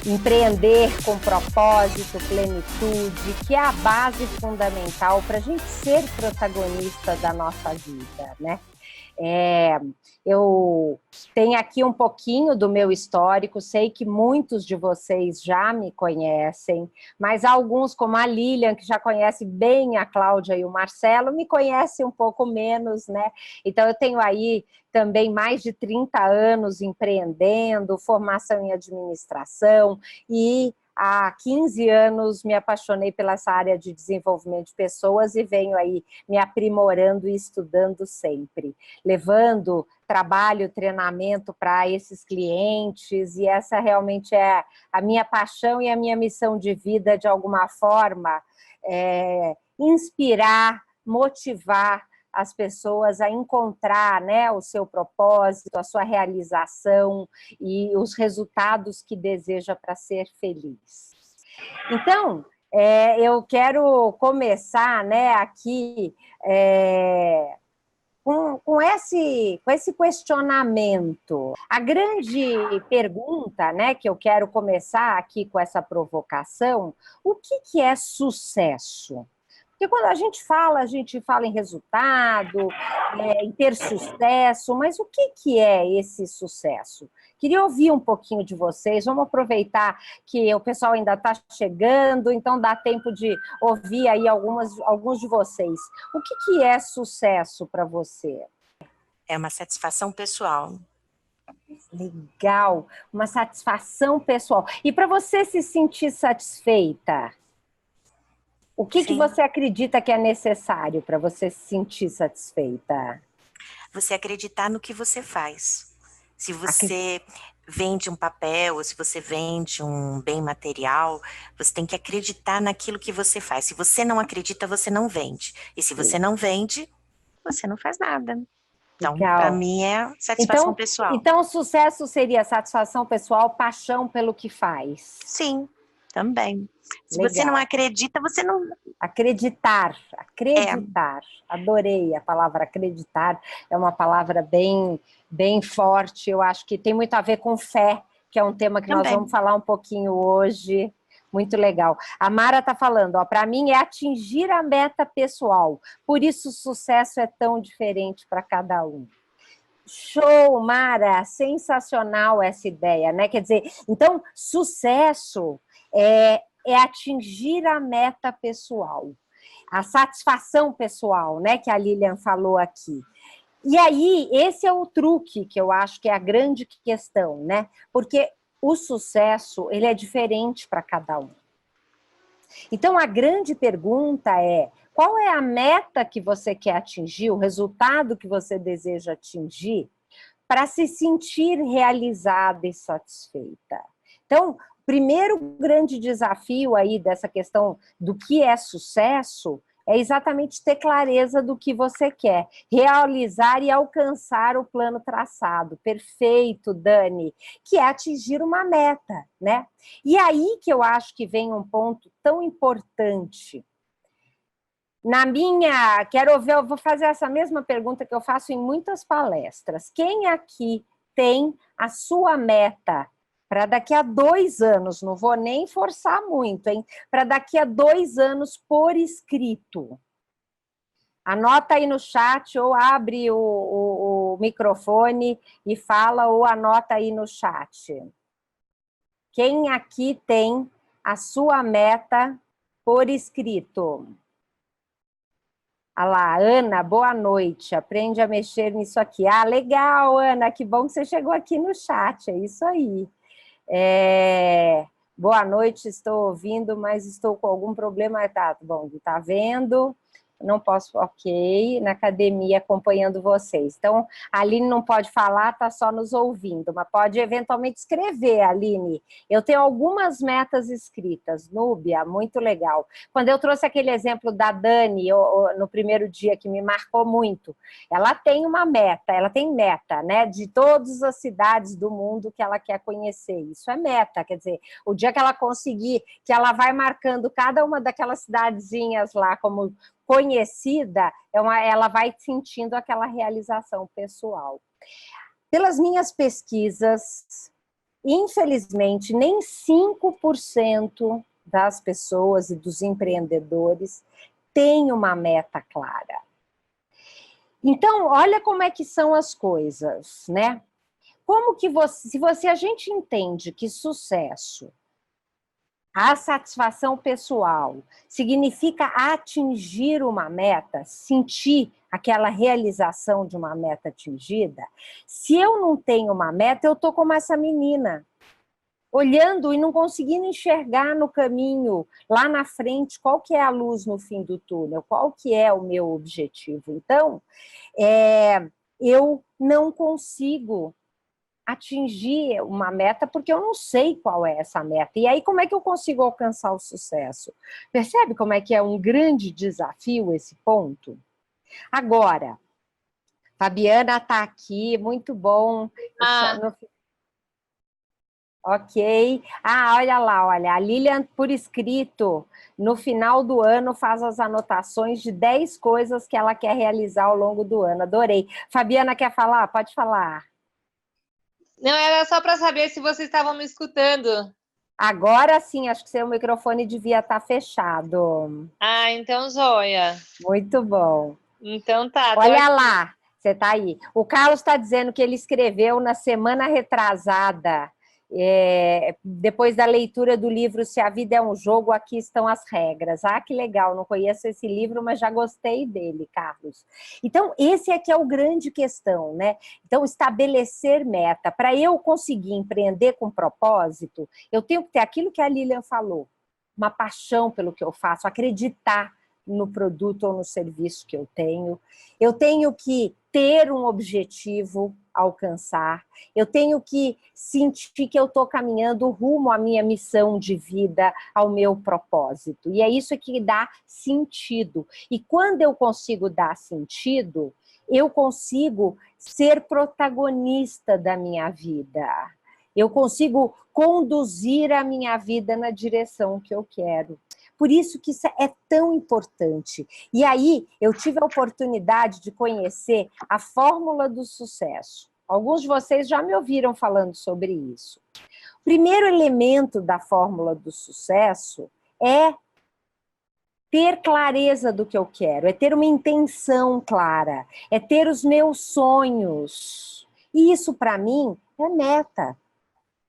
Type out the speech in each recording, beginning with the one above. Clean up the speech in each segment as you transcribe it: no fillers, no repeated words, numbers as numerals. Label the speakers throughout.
Speaker 1: empreender com propósito, plenitude, que é a base fundamental para a gente ser protagonista da nossa vida, né? Eu tenho aqui um pouquinho do meu histórico, sei que muitos de vocês já me conhecem, mas alguns, como a Lilian, que já conhece bem a Cláudia e o Marcelo, me conhecem um pouco menos, né? Então eu tenho aí também mais de 30 anos empreendendo, formação em administração e há 15 anos me apaixonei pela essa área de desenvolvimento de pessoas e venho aí me aprimorando e estudando sempre, levando trabalho, treinamento para esses clientes, e essa realmente é a minha paixão e a minha missão de vida, de alguma forma, inspirar, motivar as pessoas a encontrar, né, o seu propósito, a sua realização e os resultados que deseja para ser feliz. Então, eu quero começar, né, aqui com esse questionamento. A grande pergunta, né, que eu quero começar aqui com essa provocação: o que é sucesso? Porque quando a gente fala em resultado, em ter sucesso, mas o que é esse sucesso? Queria ouvir um pouquinho de vocês, vamos aproveitar que o pessoal ainda está chegando, então dá tempo de ouvir aí alguns de vocês. O que é sucesso para você?
Speaker 2: É uma satisfação pessoal.
Speaker 1: Legal, uma satisfação pessoal. E para você se sentir satisfeita, o que você acredita que é necessário para você se sentir satisfeita?
Speaker 2: Você acreditar no que você faz. Se você vende um papel, ou se você vende um bem material, você tem que acreditar naquilo que você faz. Se você não acredita, você não vende. E se você não vende, você não faz nada. Então, para
Speaker 1: Legal.
Speaker 2: mim, é satisfação pessoal.
Speaker 1: Então, o sucesso seria satisfação pessoal, paixão pelo que faz.
Speaker 2: Sim, também. Se
Speaker 1: Legal.
Speaker 2: você não acredita, você não...
Speaker 1: Acreditar. Adorei a palavra acreditar, é uma palavra bem forte, eu acho que tem muito a ver com fé, que é um tema que nós vamos falar um pouquinho hoje. Muito legal. A Mara está falando, para mim é atingir a meta pessoal, por isso o sucesso é tão diferente para cada um. Show, Mara, sensacional essa ideia, né? Quer dizer, então, sucesso é atingir a meta pessoal, a satisfação pessoal, né? Que a Lilian falou aqui. E aí, esse é o truque que eu acho que é a grande questão, né? Porque o sucesso, ele é diferente para cada um. Então, a grande pergunta é: qual é a meta que você quer atingir, o resultado que você deseja atingir, para se sentir realizada e satisfeita? Então, o primeiro grande desafio aí dessa questão do que é sucesso é exatamente ter clareza do que você quer, realizar e alcançar o plano traçado. Perfeito, Dani, que é atingir uma meta, né? E aí que eu acho que vem um ponto tão importante. Eu vou fazer essa mesma pergunta que eu faço em muitas palestras. Quem aqui tem a sua meta para daqui a 2 anos, não vou nem forçar muito, hein? Para daqui a 2 anos por escrito. Anota aí no chat, ou abre o microfone e fala, ou anota aí no chat. Quem aqui tem a sua meta por escrito? Ah lá, Ana, boa noite, aprende a mexer nisso aqui. Ah, legal, Ana, que bom que você chegou aqui no chat, é isso aí. Boa noite, estou ouvindo, mas estou com algum problema. Tá bom, tá vendo? Não posso, ok, na academia acompanhando vocês. Então, a Aline não pode falar, está só nos ouvindo, mas pode eventualmente escrever, Aline. Eu tenho algumas metas escritas, Núbia, muito legal. Quando eu trouxe aquele exemplo da Dani, no primeiro dia, que me marcou muito, ela tem uma meta, né, de todas as cidades do mundo que ela quer conhecer. Isso é meta, quer dizer, o dia que ela conseguir, que ela vai marcando cada uma daquelas cidadezinhas lá como conhecida, ela vai sentindo aquela realização pessoal. Pelas minhas pesquisas, infelizmente, nem 5% das pessoas e dos empreendedores têm uma meta clara. Então, olha como é que são as coisas, né? Como que se a gente entende que sucesso, a satisfação pessoal, significa atingir uma meta, sentir aquela realização de uma meta atingida, se eu não tenho uma meta, eu estou como essa menina, olhando e não conseguindo enxergar no caminho, lá na frente, qual que é a luz no fim do túnel, qual que é o meu objetivo. Então, eu não consigo atingir uma meta porque eu não sei qual é essa meta. E aí, como é que eu consigo alcançar o sucesso? Percebe como é que é um grande desafio esse ponto? Agora, Fabiana está aqui, muito bom. Ok. Olha lá, olha, a Lilian, por escrito, no final do ano faz as anotações de 10 coisas que ela quer realizar ao longo do ano. Adorei. Fabiana, quer falar? Pode falar.
Speaker 3: Não, era só para saber se vocês estavam me escutando.
Speaker 1: Agora sim, acho que seu microfone devia estar fechado.
Speaker 3: Ah, então joia.
Speaker 1: Muito bom.
Speaker 3: Então tá.
Speaker 1: Olha lá, você está aí. O Carlos está dizendo que ele escreveu na semana retrasada, depois da leitura do livro Se a Vida é um Jogo, Aqui Estão as Regras. Ah, que legal, não conheço esse livro, mas já gostei dele, Carlos. Então, esse aqui é o grande questão, né? Então, estabelecer meta. Para eu conseguir empreender com propósito, eu tenho que ter aquilo que a Lilian falou, uma paixão pelo que eu faço, acreditar no produto ou no serviço que eu tenho que ter um objetivo a alcançar, eu tenho que sentir que eu estou caminhando rumo à minha missão de vida, ao meu propósito, e é isso que dá sentido, e quando eu consigo dar sentido, eu consigo ser protagonista da minha vida, eu consigo conduzir a minha vida na direção que eu quero. Por isso que isso é tão importante. E aí, eu tive a oportunidade de conhecer a fórmula do sucesso. Alguns de vocês já me ouviram falando sobre isso. O primeiro elemento da fórmula do sucesso é ter clareza do que eu quero, é ter uma intenção clara, é ter os meus sonhos. E isso, para mim, é meta.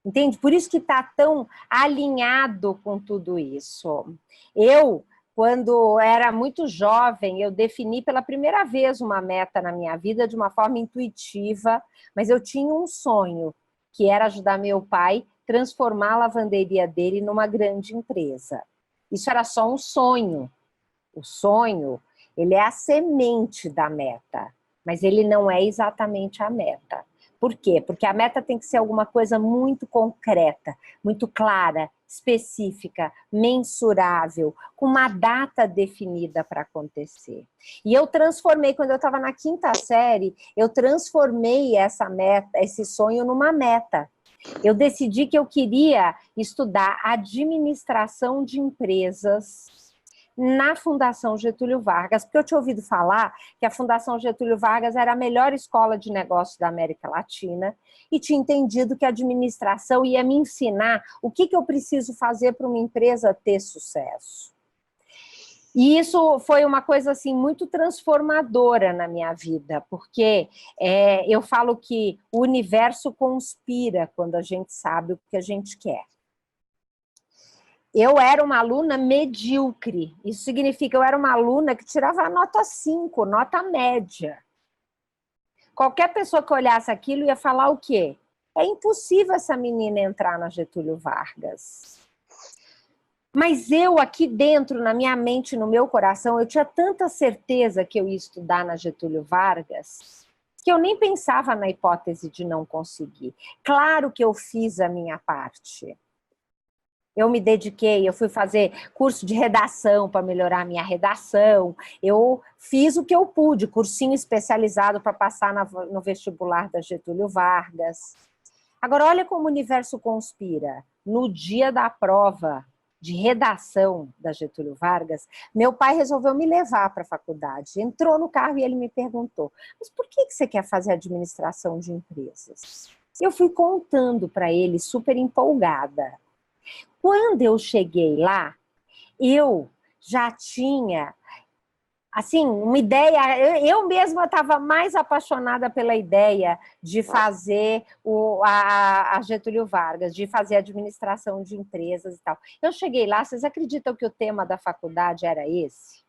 Speaker 1: Entende? Por isso que está tão alinhado com tudo isso. Eu, quando era muito jovem, eu defini pela primeira vez uma meta na minha vida de uma forma intuitiva, mas eu tinha um sonho, que era ajudar meu pai a transformar a lavanderia dele numa grande empresa. Isso era só um sonho. O sonho, ele é a semente da meta, mas ele não é exatamente a meta. Por quê? Porque a meta tem que ser alguma coisa muito concreta, muito clara, específica, mensurável, com uma data definida para acontecer. E eu transformei, quando eu estava na 5ª série, eu transformei essa meta, esse sonho numa meta. Eu decidi que eu queria estudar administração de empresas na Fundação Getúlio Vargas, porque eu tinha ouvido falar que a Fundação Getúlio Vargas era a melhor escola de negócios da América Latina e tinha entendido que a administração ia me ensinar o que eu preciso fazer para uma empresa ter sucesso. E isso foi uma coisa assim muito transformadora na minha vida, porque eu falo que o universo conspira quando a gente sabe o que a gente quer. Eu era uma aluna medíocre, isso significa que eu era uma aluna que tirava nota 5, nota média. Qualquer pessoa que olhasse aquilo ia falar o quê? É impossível essa menina entrar na Getúlio Vargas. Mas eu aqui dentro, na minha mente, no meu coração, eu tinha tanta certeza que eu ia estudar na Getúlio Vargas, que eu nem pensava na hipótese de não conseguir. Claro que eu fiz a minha parte. Eu me dediquei, eu fui fazer curso de redação para melhorar a minha redação, eu fiz o que eu pude, cursinho especializado para passar no vestibular da Getúlio Vargas. Agora, olha como o universo conspira. No dia da prova de redação da Getúlio Vargas, meu pai resolveu me levar para a faculdade. Entrou no carro e ele me perguntou, mas por que você quer fazer administração de empresas? Eu fui contando para ele, super empolgada. Quando eu cheguei lá, eu já tinha, assim, uma ideia, eu mesma estava mais apaixonada pela ideia de fazer a Getúlio Vargas, de fazer administração de empresas e tal. Eu cheguei lá, vocês acreditam que o tema da faculdade era esse?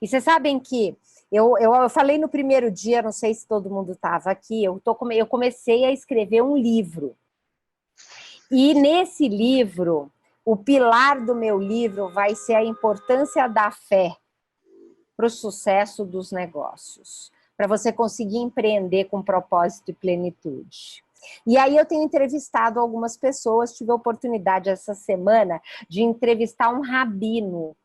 Speaker 1: E vocês sabem que eu falei no primeiro dia, não sei se todo mundo estava aqui, eu comecei a escrever um livro. E nesse livro, o pilar do meu livro vai ser a importância da fé para o sucesso dos negócios, para você conseguir empreender com propósito e plenitude. E aí eu tenho entrevistado algumas pessoas, tive a oportunidade essa semana de entrevistar um rabino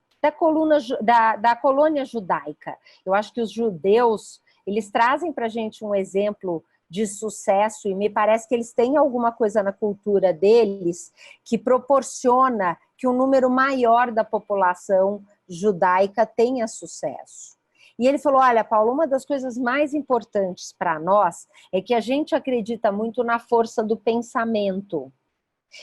Speaker 1: da colônia judaica. Eu acho que os judeus, eles trazem para a gente um exemplo de sucesso e me parece que eles têm alguma coisa na cultura deles que proporciona que um número maior da população judaica tenha sucesso. E ele falou, olha, Paulo, uma das coisas mais importantes para nós é que a gente acredita muito na força do pensamento.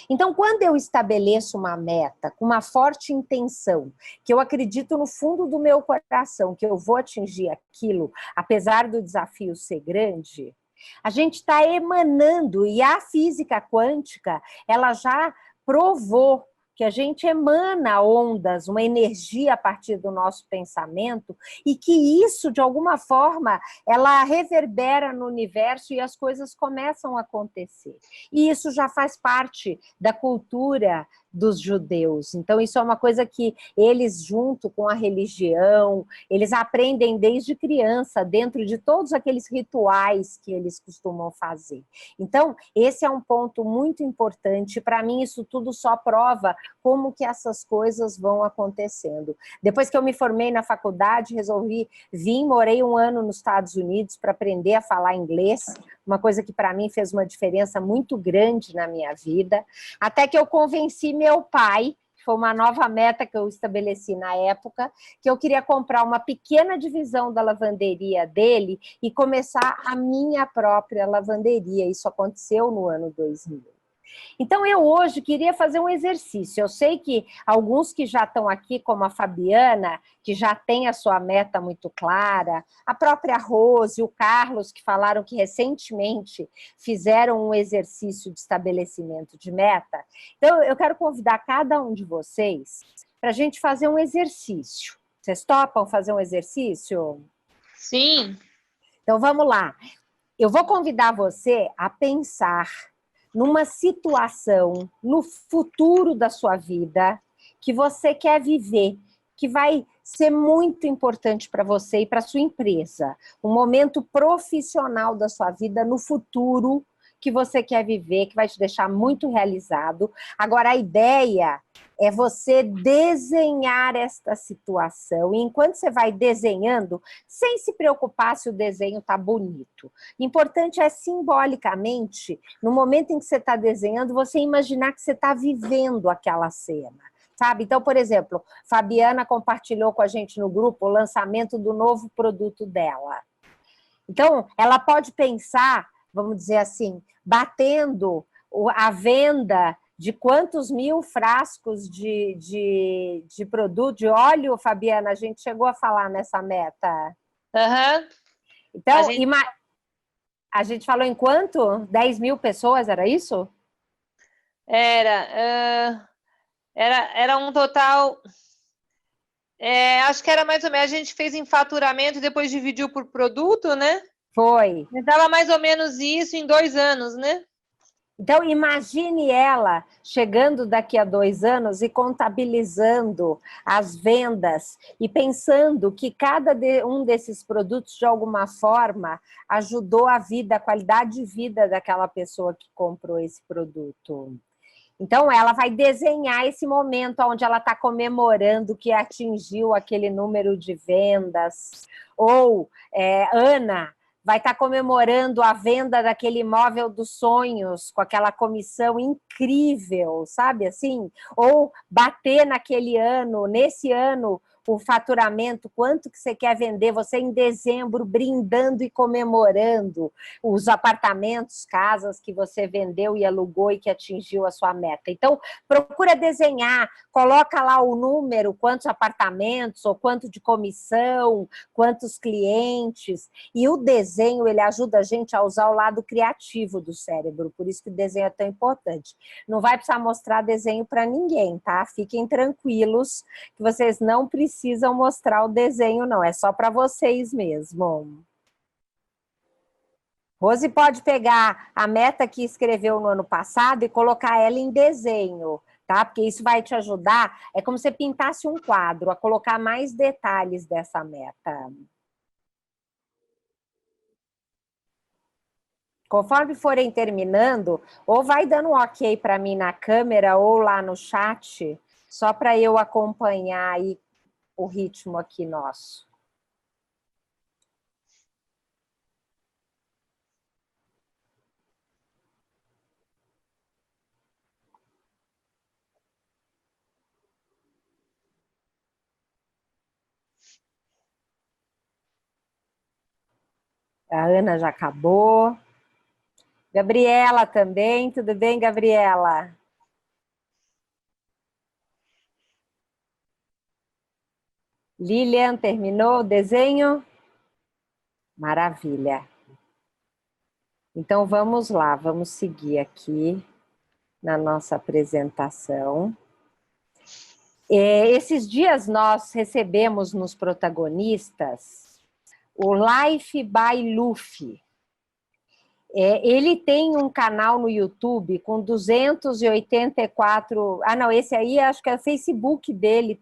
Speaker 1: Então, quando eu estabeleço uma meta com uma forte intenção, que eu acredito no fundo do meu coração que eu vou atingir aquilo, apesar do desafio ser grande, a gente está emanando, e a física quântica, ela já provou que a gente emana ondas, uma energia a partir do nosso pensamento, e que isso, de alguma forma, ela reverbera no universo e as coisas começam a acontecer. E isso já faz parte da cultura dos judeus. Então, isso é uma coisa que eles, junto com a religião, eles aprendem desde criança, dentro de todos aqueles rituais que eles costumam fazer. Então, esse é um ponto muito importante. Para mim, isso tudo só prova como que essas coisas vão acontecendo. Depois que eu me formei na faculdade, resolvi vir, morei 1 ano nos Estados Unidos para aprender a falar inglês, uma coisa que para mim fez uma diferença muito grande na minha vida, até que eu convenci meu pai, foi uma nova meta que eu estabeleci na época, que eu queria comprar uma pequena divisão da lavanderia dele e começar a minha própria lavanderia. Isso aconteceu no ano 2000. Então, eu hoje queria fazer um exercício. Eu sei que alguns que já estão aqui, como a Fabiana, que já tem a sua meta muito clara, a própria Rose, o Carlos, que falaram que recentemente fizeram um exercício de estabelecimento de meta. Então, eu quero convidar cada um de vocês para a gente fazer um exercício. Vocês topam fazer um exercício?
Speaker 3: Sim.
Speaker 1: Então, vamos lá. Eu vou convidar você a pensar numa situação, no futuro da sua vida, que você quer viver, que vai ser muito importante para você e para sua empresa. Um momento profissional da sua vida no futuro que você quer viver, que vai te deixar muito realizado. Agora, a ideia é você desenhar esta situação. E enquanto você vai desenhando, sem se preocupar se o desenho está bonito. Importante é, simbolicamente, no momento em que você está desenhando, você imaginar que você está vivendo aquela cena. Sabe? Então, por exemplo, Fabiana compartilhou com a gente no grupo o lançamento do novo produto dela. Então, ela pode pensar, vamos dizer assim, batendo a venda de quantos mil frascos de produto, de óleo, Fabiana, a gente chegou a falar nessa meta.
Speaker 3: Uhum.
Speaker 1: Então, a gente falou em quanto? 10 mil pessoas, era isso?
Speaker 3: Era um total... acho que era mais ou menos, a gente fez em faturamento e depois dividiu por produto, né?
Speaker 1: Foi.
Speaker 3: Dava mais ou menos isso em 2 anos, né?
Speaker 1: Então, imagine ela chegando daqui a 2 anos e contabilizando as vendas e pensando que cada um desses produtos, de alguma forma, ajudou a vida, a qualidade de vida daquela pessoa que comprou esse produto. Então, ela vai desenhar esse momento onde ela está comemorando que atingiu aquele número de vendas. Ou, Ana vai estar comemorando a venda daquele imóvel dos sonhos, com aquela comissão incrível, sabe assim? Ou bater naquele ano, nesse ano, o faturamento, quanto que você quer vender, você em dezembro brindando e comemorando os apartamentos, casas que você vendeu e alugou e que atingiu a sua meta. Então, procura desenhar, coloca lá o número, quantos apartamentos, ou quanto de comissão, quantos clientes, e o desenho, ele ajuda a gente a usar o lado criativo do cérebro, por isso que o desenho é tão importante. Não vai precisar mostrar desenho para ninguém, tá? Fiquem tranquilos que vocês não precisam mostrar o desenho, não, é só para vocês mesmo. Rose pode pegar a meta que escreveu no ano passado e colocar ela em desenho, tá? Porque isso vai te ajudar, é como se você pintasse um quadro, a colocar mais detalhes dessa meta. Conforme forem terminando, ou vai dando um ok para mim na câmera ou lá no chat, só para eu acompanhar aí o ritmo aqui nosso. A Ana já acabou. Gabriela também, tudo bem, Gabriela? Lilian, terminou o desenho? Maravilha. Então, vamos lá, vamos seguir aqui na nossa apresentação. Esses dias nós recebemos nos protagonistas o Life by Luffy. Ele tem um canal no YouTube com 284... Ah, não, esse aí acho que é o Facebook dele.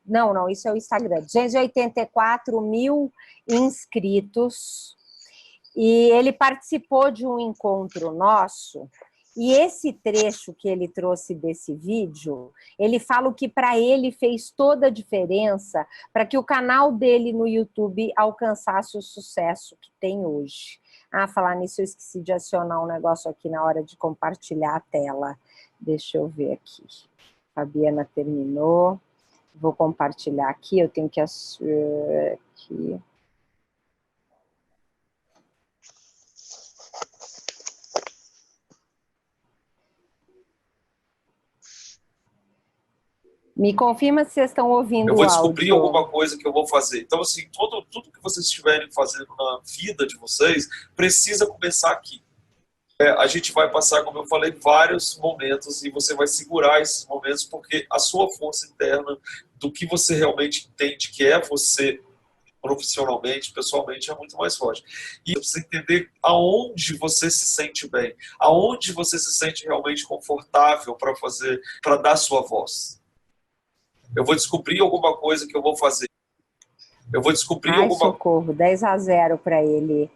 Speaker 1: Não, isso é o Instagram. 284 mil inscritos. E ele participou de um encontro nosso. E esse trecho que ele trouxe desse vídeo, ele fala o que para ele fez toda a diferença para que o canal dele no YouTube alcançasse o sucesso que tem hoje. Ah, falar nisso, eu esqueci de acionar um negócio aqui na hora de compartilhar a tela. Deixa eu ver aqui. Fabiana terminou. Vou compartilhar aqui, eu tenho que... aqui. Me confirma se vocês estão ouvindo o áudio.
Speaker 4: Eu vou descobrir alguma coisa que eu vou fazer. Então, assim, tudo que vocês estiverem fazendo na vida de vocês, precisa começar aqui. A gente vai passar, como eu falei, vários momentos e você vai segurar esses momentos porque a sua força interna do que você realmente entende que é você profissionalmente, pessoalmente, é muito mais forte. E você precisa entender aonde você se sente bem, aonde você se sente realmente confortável para fazer, para dar sua voz. Eu vou descobrir alguma coisa que eu vou fazer. Eu vou descobrir alguma...
Speaker 1: socorro, 10-0 para ele.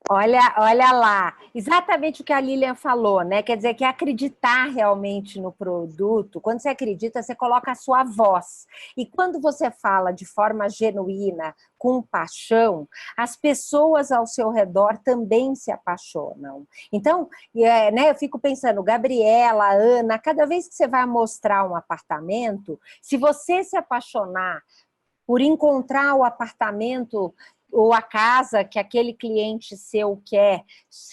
Speaker 1: Olha lá, exatamente o que a Lilian falou, né? Quer dizer, que acreditar realmente no produto, quando você acredita, você coloca a sua voz. E quando você fala de forma genuína, com paixão, as pessoas ao seu redor também se apaixonam. Então, né, eu fico pensando, Gabriela, Ana, cada vez que você vai mostrar um apartamento, se você se apaixonar por encontrar o apartamento ou a casa que aquele cliente seu quer,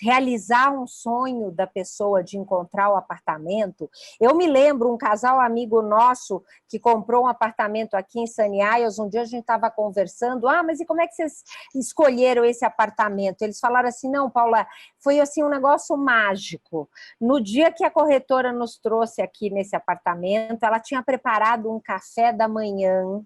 Speaker 1: realizar um sonho da pessoa de encontrar o apartamento. Eu me lembro, um casal amigo nosso que comprou um apartamento aqui em Sunny Isles, um dia a gente estava conversando, mas e como é que vocês escolheram esse apartamento? Eles falaram assim, não, Paula, foi assim um negócio mágico. No dia que a corretora nos trouxe aqui nesse apartamento, ela tinha preparado um café da manhã,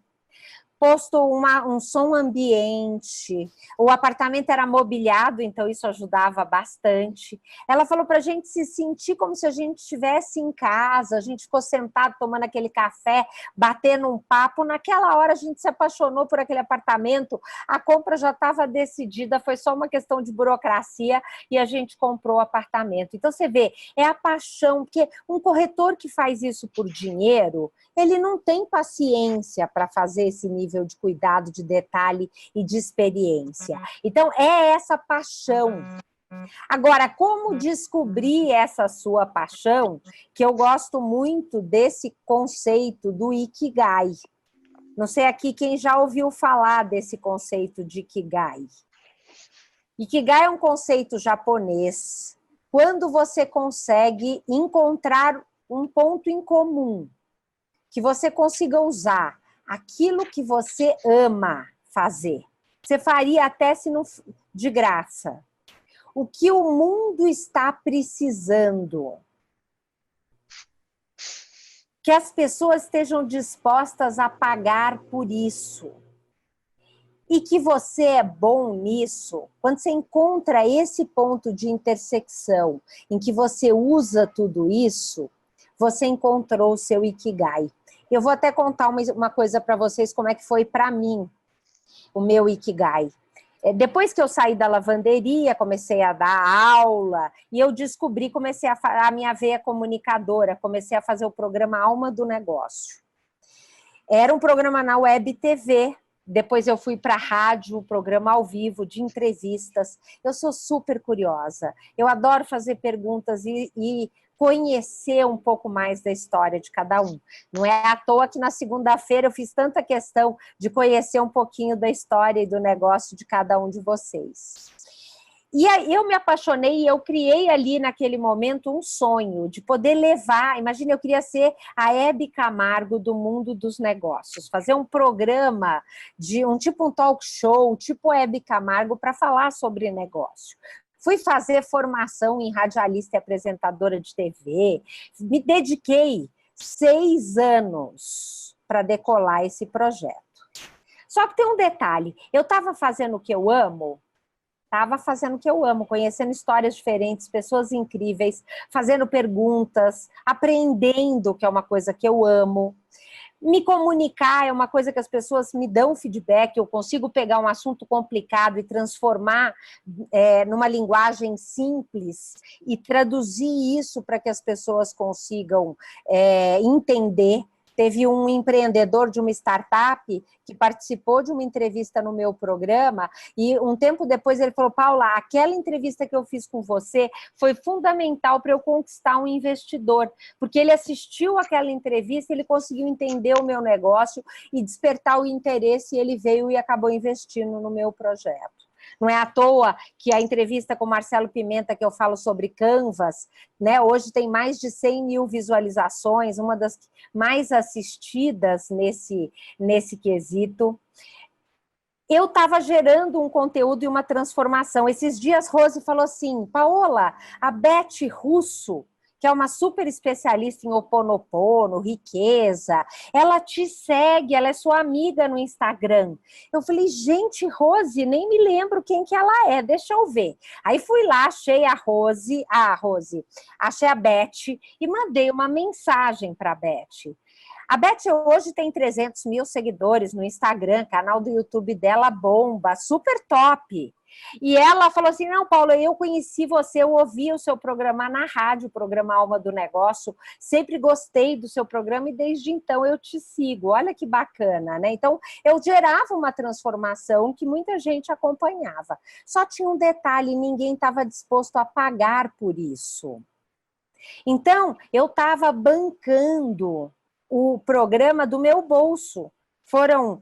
Speaker 1: posto um som ambiente, o apartamento era mobiliado, então isso ajudava bastante. Ela falou para a gente se sentir como se a gente estivesse em casa, a gente ficou sentado tomando aquele café, batendo um papo, naquela hora a gente se apaixonou por aquele apartamento, a compra já estava decidida, foi só uma questão de burocracia e a gente comprou o apartamento. Então você vê, é a paixão, porque um corretor que faz isso por dinheiro, ele não tem paciência para fazer esse nível de cuidado, de detalhe e de experiência. Então, é essa paixão. Agora, como descobrir essa sua paixão, que eu gosto muito desse conceito do Ikigai. Não sei aqui quem já ouviu falar desse conceito de Ikigai. Ikigai é um conceito japonês, quando você consegue encontrar um ponto em comum, que você consiga usar aquilo que você ama fazer. Você faria até se não de graça. O que o mundo está precisando. Que as pessoas estejam dispostas a pagar por isso. E que você é bom nisso, quando você encontra esse ponto de intersecção, em que você usa tudo isso, você encontrou o seu Ikigai. Eu vou até contar uma coisa para vocês, como é que foi para mim, o meu Ikigai. Depois que eu saí da lavanderia, comecei a dar aula, e eu descobri, comecei a minha veia comunicadora, comecei a fazer o programa Alma do Negócio. Era um programa na Web TV, depois eu fui para a rádio, programa ao vivo, de entrevistas. Eu sou super curiosa, eu adoro fazer perguntas e conhecer um pouco mais da história de cada um. Não é à toa que na segunda-feira eu fiz tanta questão de conhecer um pouquinho da história e do negócio de cada um de vocês. E aí eu me apaixonei e eu criei ali naquele momento um sonho de poder levar, imagina, eu queria ser a Hebe Camargo do mundo dos negócios, fazer um programa, tipo um talk show, tipo Hebe Camargo, para falar sobre negócio. Fui fazer formação em radialista e apresentadora de TV, me dediquei 6 anos para decolar esse projeto. Só que tem um detalhe, eu estava fazendo o que eu amo, conhecendo histórias diferentes, pessoas incríveis, fazendo perguntas, aprendendo, que é uma coisa que eu amo. Me comunicar é uma coisa que as pessoas me dão feedback, eu consigo pegar um assunto complicado e transformar numa linguagem simples e traduzir isso para que as pessoas consigam entender. Teve um empreendedor de uma startup que participou de uma entrevista no meu programa e um tempo depois ele falou: Paula, aquela entrevista que eu fiz com você foi fundamental para eu conquistar um investidor, porque ele assistiu aquela entrevista, ele conseguiu entender o meu negócio e despertar o interesse e ele veio e acabou investindo no meu projeto. Não é à toa que a entrevista com o Marcelo Pimenta, que eu falo sobre Canvas, né, hoje tem mais de 100 mil visualizações, uma das mais assistidas nesse quesito. Eu estava gerando um conteúdo e uma transformação. Esses dias, Rose falou assim: Paola, a Beth Russo, que é uma super especialista em Ho'oponopono, riqueza, ela te segue, ela é sua amiga no Instagram. Eu falei: gente, Rose, nem me lembro quem que ela é, deixa eu ver. Aí fui lá, achei achei a Beth e mandei uma mensagem para a Beth. A Beth hoje tem 300 mil seguidores no Instagram, canal do YouTube dela bomba, super top. E ela falou assim: não, Paula, eu conheci você, eu ouvi o seu programa na rádio, o programa Alma do Negócio, sempre gostei do seu programa e desde então eu te sigo. Olha que bacana, né? Então, eu gerava uma transformação que muita gente acompanhava. Só tinha um detalhe, ninguém estava disposto a pagar por isso. Então, eu estava bancando o programa do meu bolso. Foram,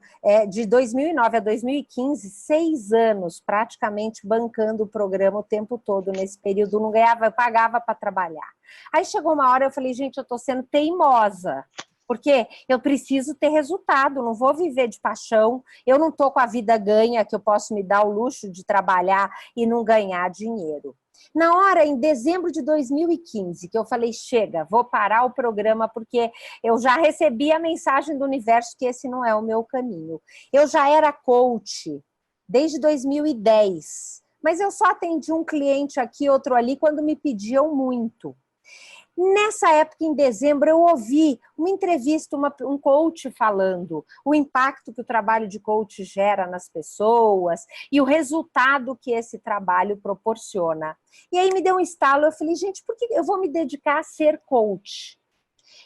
Speaker 1: de 2009 a 2015, 6 anos praticamente bancando o programa o tempo todo. Nesse período não ganhava, eu pagava para trabalhar. Aí chegou uma hora, eu falei: gente, eu estou sendo teimosa, porque eu preciso ter resultado, não vou viver de paixão, eu não estou com a vida ganha, que eu posso me dar o luxo de trabalhar e não ganhar dinheiro. Na hora, em dezembro de 2015, que eu falei: chega, vou parar o programa, porque eu já recebi a mensagem do universo que esse não é o meu caminho. Eu já era coach desde 2010, mas eu só atendi um cliente aqui, outro ali, quando me pediam muito. Nessa época, em dezembro, eu ouvi uma entrevista, um coach falando o impacto que o trabalho de coach gera nas pessoas e o resultado que esse trabalho proporciona. E aí me deu um estalo, eu falei: gente, por que eu vou me dedicar a ser coach?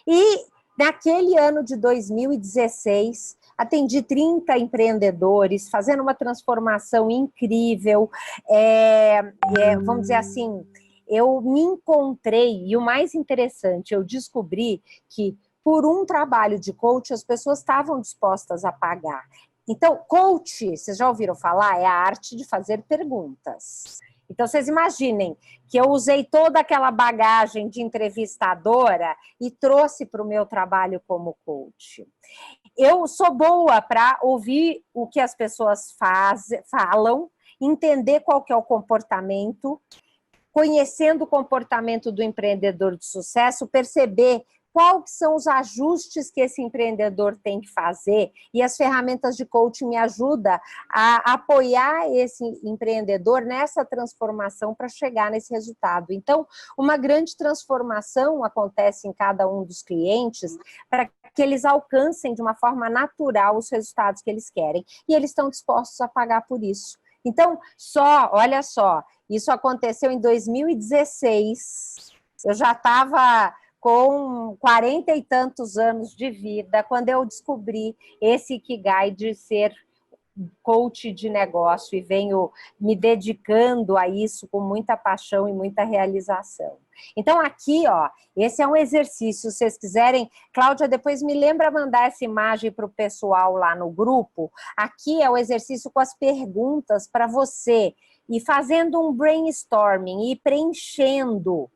Speaker 1: E naquele ano de 2016, atendi 30 empreendedores, fazendo uma transformação incrível, vamos dizer assim, eu me encontrei, e o mais interessante, eu descobri que por um trabalho de coach, as pessoas estavam dispostas a pagar. Então, coach, vocês já ouviram falar? É a arte de fazer perguntas. Então, vocês imaginem que eu usei toda aquela bagagem de entrevistadora e trouxe para o meu trabalho como coach. Eu sou boa para ouvir o que as pessoas falam, entender qual que é o comportamento, conhecendo o comportamento do empreendedor de sucesso, perceber quais são os ajustes que esse empreendedor tem que fazer, e as ferramentas de coaching me ajudam a apoiar esse empreendedor nessa transformação para chegar nesse resultado. Então, uma grande transformação acontece em cada um dos clientes para que eles alcancem de uma forma natural os resultados que eles querem, e eles estão dispostos a pagar por isso. Então, olha só, isso aconteceu em 2016, eu já estava com 40 e tantos anos de vida, quando eu descobri esse Ikigai de ser coach de negócio e venho me dedicando a isso com muita paixão e muita realização. Então aqui, ó, esse é um exercício, se vocês quiserem, Cláudia, depois me lembra mandar essa imagem para o pessoal lá no grupo. Aqui é o exercício com as perguntas para você, e fazendo um brainstorming e preenchendo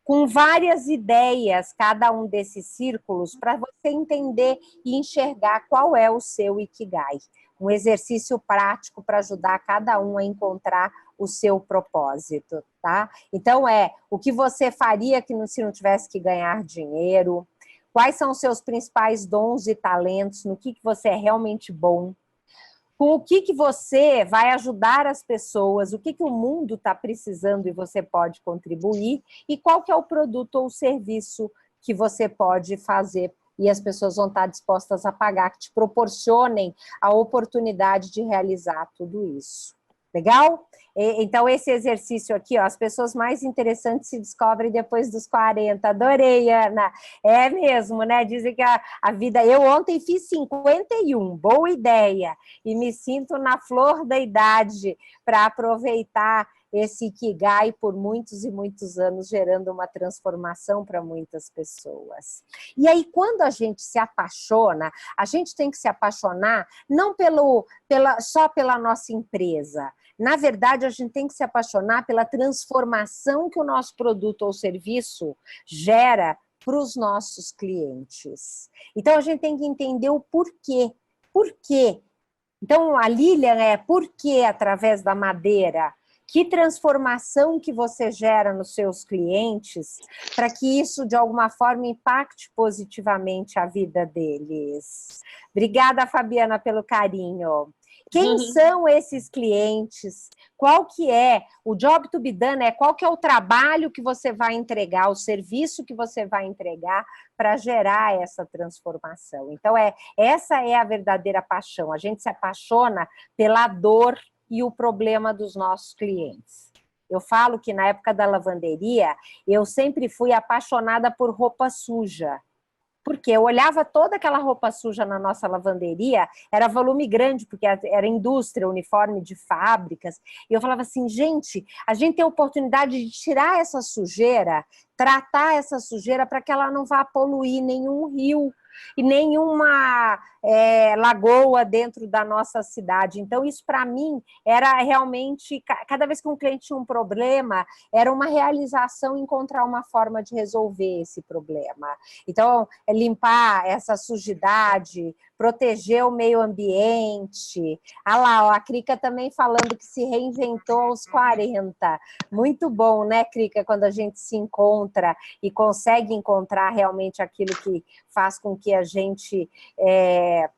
Speaker 1: com várias ideias, cada um desses círculos, para você entender e enxergar qual é o seu Ikigai. Um exercício prático para ajudar cada um a encontrar o seu propósito, tá? Então, o que você faria se não tivesse que ganhar dinheiro, quais são os seus principais dons e talentos, no que você é realmente bom, com o que você vai ajudar as pessoas, o que o mundo está precisando e você pode contribuir, e qual que é o produto ou serviço que você pode fazer e as pessoas vão estar dispostas a pagar, que te proporcionem a oportunidade de realizar tudo isso. Legal? Então, esse exercício aqui, ó, as pessoas mais interessantes se descobrem depois dos 40. Adorei, Ana. É mesmo, né? Dizem que a vida... Eu ontem fiz 51, boa ideia. E me sinto na flor da idade para aproveitar esse Ikigai por muitos e muitos anos, gerando uma transformação para muitas pessoas. E aí, quando a gente se apaixona, a gente tem que se apaixonar não só pela nossa empresa. Na verdade, a gente tem que se apaixonar pela transformação que o nosso produto ou serviço gera para os nossos clientes. Então, a gente tem que entender o porquê. Por quê? Então, a Lilian por que através da madeira? Que transformação que você gera nos seus clientes para que isso, de alguma forma, impacte positivamente a vida deles. Obrigada, Fabiana, pelo carinho. Quem são esses clientes? Qual que é o job to be done? Qual que é o trabalho que você vai entregar, o serviço que você vai entregar para gerar essa transformação? Então, essa é a verdadeira paixão. A gente se apaixona pela dor e o problema dos nossos clientes. Eu falo que na época da lavanderia, eu sempre fui apaixonada por roupa suja. Porque eu olhava toda aquela roupa suja na nossa lavanderia, era volume grande, porque era indústria, uniforme de fábricas, e eu falava assim, gente, a gente tem a oportunidade de tirar essa sujeira, tratar essa sujeira para que ela não vá poluir nenhum rio e nenhuma lagoa dentro da nossa cidade. Então, isso para mim era realmente, cada vez que um cliente tinha um problema, era uma realização encontrar uma forma de resolver esse problema. Então, limpar essa sujidade, proteger o meio ambiente. Ah lá, ó, a Crica também falando que se reinventou aos 40. Muito bom, né, Crica, quando a gente se encontra e consegue encontrar realmente aquilo que faz com que a gente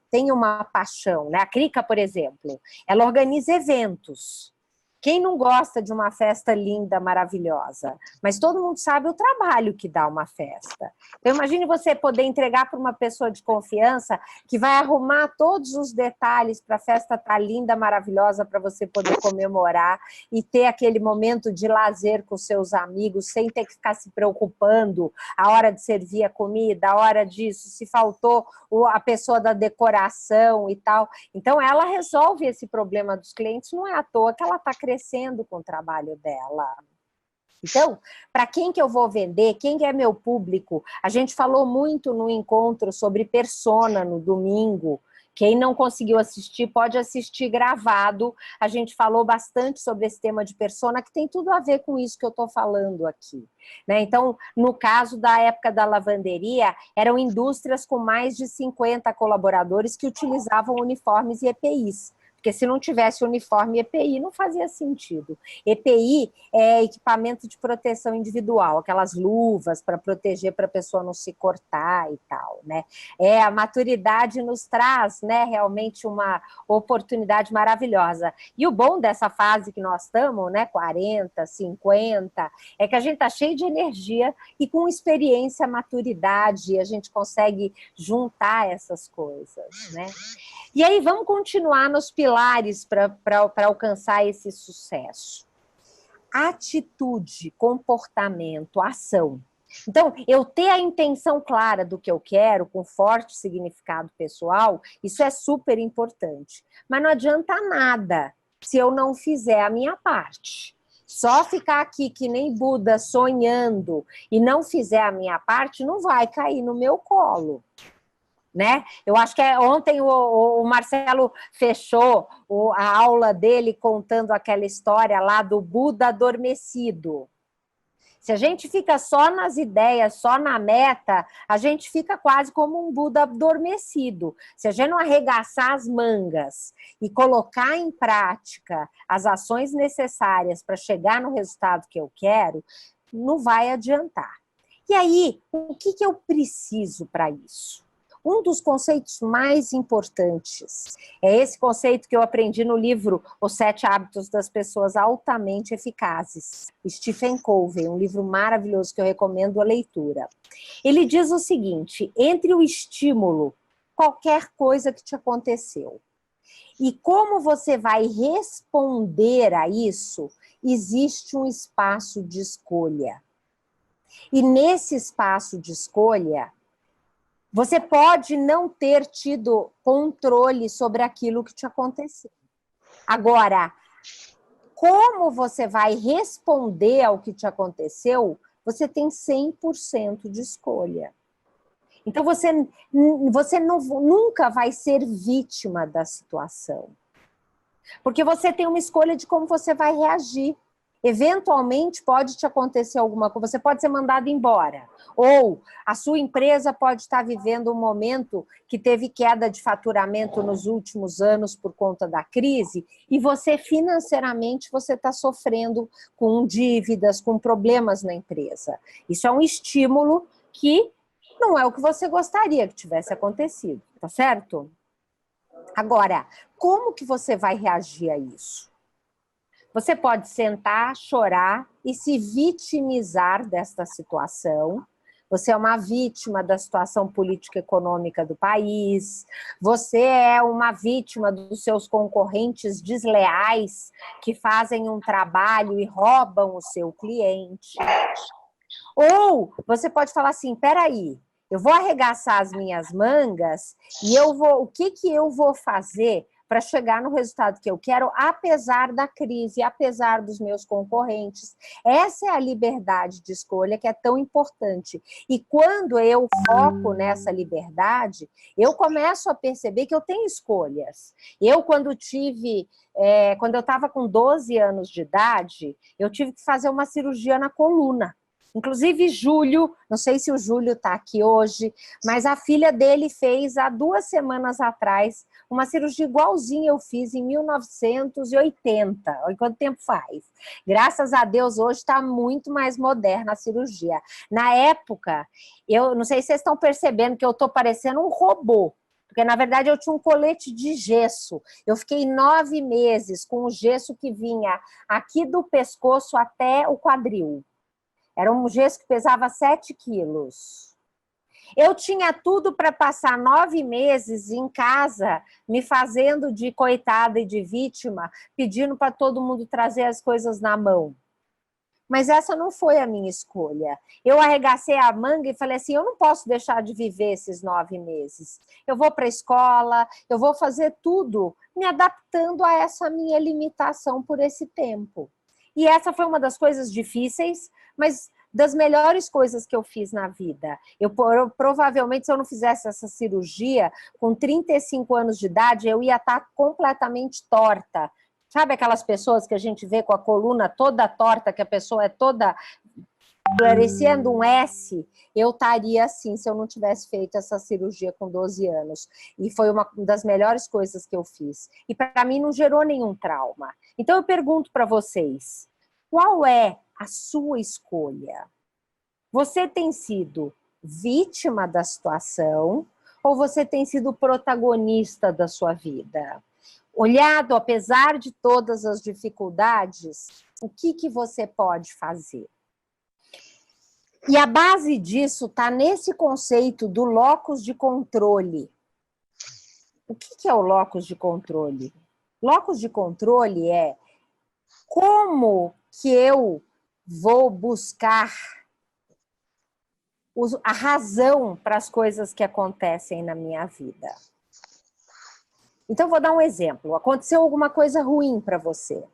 Speaker 1: tenha uma paixão, né? A Crica, por exemplo, ela organiza eventos. Quem não gosta de uma festa linda, maravilhosa? Mas todo mundo sabe o trabalho que dá uma festa. Então, imagine você poder entregar para uma pessoa de confiança que vai arrumar todos os detalhes para a festa estar linda, maravilhosa, para você poder comemorar e ter aquele momento de lazer com seus amigos, sem ter que ficar se preocupando a hora de servir a comida, a hora disso, se faltou a pessoa da decoração e tal. Então, ela resolve esse problema dos clientes, não é à toa que ela está crescendo com o trabalho dela. Então, para quem que eu vou vender? Quem que é meu público? A gente falou muito no encontro sobre persona no domingo. Quem não conseguiu assistir, pode assistir gravado. A gente falou bastante sobre esse tema de persona, que tem tudo a ver com isso que eu estou falando aqui, né? Então, no caso da época da lavanderia, eram indústrias com mais de 50 colaboradores que utilizavam uniformes e EPIs. Porque se não tivesse uniforme e EPI, não fazia sentido. EPI é equipamento de proteção individual, aquelas luvas para proteger, para a pessoa não se cortar e tal, né? A maturidade nos traz, né, realmente uma oportunidade maravilhosa. E o bom dessa fase que nós estamos, né, 40, 50, é que a gente está cheio de energia e com experiência, maturidade, a gente consegue juntar essas coisas, né? E aí vamos continuar nos pilares para alcançar esse sucesso. Atitude, comportamento, ação. Então, eu ter a intenção clara do que eu quero, com forte significado pessoal, isso é super importante. Mas não adianta nada se eu não fizer a minha parte. Só ficar aqui que nem Buda sonhando e não fizer a minha parte, não vai cair no meu colo. Né? Eu acho que ontem o Marcelo fechou a aula dele contando aquela história lá do Buda adormecido. Se a gente fica só nas ideias, só na meta, a gente fica quase como um Buda adormecido. Se a gente não arregaçar as mangas e colocar em prática as ações necessárias para chegar no resultado que eu quero, não vai adiantar. E aí, o que eu preciso para isso? Um dos conceitos mais importantes é esse conceito que eu aprendi no livro Os 7 Hábitos das Pessoas Altamente Eficazes, Stephen Covey, um livro maravilhoso que eu recomendo a leitura. Ele diz o seguinte: entre o estímulo, qualquer coisa que te aconteceu, e como você vai responder a isso, existe um espaço de escolha. E nesse espaço de escolha, você pode não ter tido controle sobre aquilo que te aconteceu. Agora, como você vai responder ao que te aconteceu, você tem 100% de escolha. Então, você nunca vai ser vítima da situação. Porque você tem uma escolha de como você vai reagir. Eventualmente pode te acontecer alguma coisa, você pode ser mandado embora, ou a sua empresa pode estar vivendo um momento que teve queda de faturamento nos últimos anos por conta da crise, e você financeiramente você está sofrendo com dívidas, com problemas na empresa. Isso é um estímulo que não é o que você gostaria que tivesse acontecido, tá certo? Agora, como que você vai reagir a isso? Você pode sentar, chorar e se vitimizar desta situação. Você é uma vítima da situação política e econômica do país. Você é uma vítima dos seus concorrentes desleais que fazem um trabalho e roubam o seu cliente. Ou você pode falar assim, peraí, eu vou arregaçar as minhas mangas e o que eu vou fazer para chegar no resultado que eu quero, apesar da crise, apesar dos meus concorrentes. Essa é a liberdade de escolha que é tão importante. E quando eu foco nessa liberdade, eu começo a perceber que eu tenho escolhas. Eu, quando eu estava com 12 anos de idade, eu tive que fazer uma cirurgia na coluna. Inclusive, Júlio, não sei se o Júlio está aqui hoje, mas a filha dele fez há 2 semanas atrás uma cirurgia igualzinha eu fiz em 1980. Olha quanto tempo faz. Graças a Deus, hoje está muito mais moderna a cirurgia. Na época, eu não sei se vocês estão percebendo que eu estou parecendo um robô. Porque, na verdade, eu tinha um colete de gesso. Eu fiquei 9 meses com o gesso que vinha aqui do pescoço até o quadril. Era um gesso que pesava 7 quilos. Eu tinha tudo para passar 9 meses em casa, me fazendo de coitada e de vítima, pedindo para todo mundo trazer as coisas na mão. Mas essa não foi a minha escolha. Eu arregacei a manga e falei assim, eu não posso deixar de viver esses 9 meses. Eu vou para a escola, eu vou fazer tudo me adaptando a essa minha limitação por esse tempo. E essa foi uma das coisas difíceis, mas das melhores coisas que eu fiz na vida. Eu provavelmente, se eu não fizesse essa cirurgia, com 35 anos de idade, eu ia estar completamente torta. Sabe aquelas pessoas que a gente vê com a coluna toda torta, que a pessoa é toda parecendo um S? Eu estaria assim, se eu não tivesse feito essa cirurgia com 12 anos. E foi uma das melhores coisas que eu fiz. E para mim não gerou nenhum trauma. Então eu pergunto para vocês, qual é a sua escolha? Você tem sido vítima da situação ou você tem sido protagonista da sua vida? Olhado, apesar de todas as dificuldades, o que você pode fazer? E a base disso está nesse conceito do locus de controle. O que é o locus de controle? Locus de controle é como que eu vou buscar a razão para as coisas que acontecem na minha vida. Então, vou dar um exemplo. Aconteceu alguma coisa ruim para você.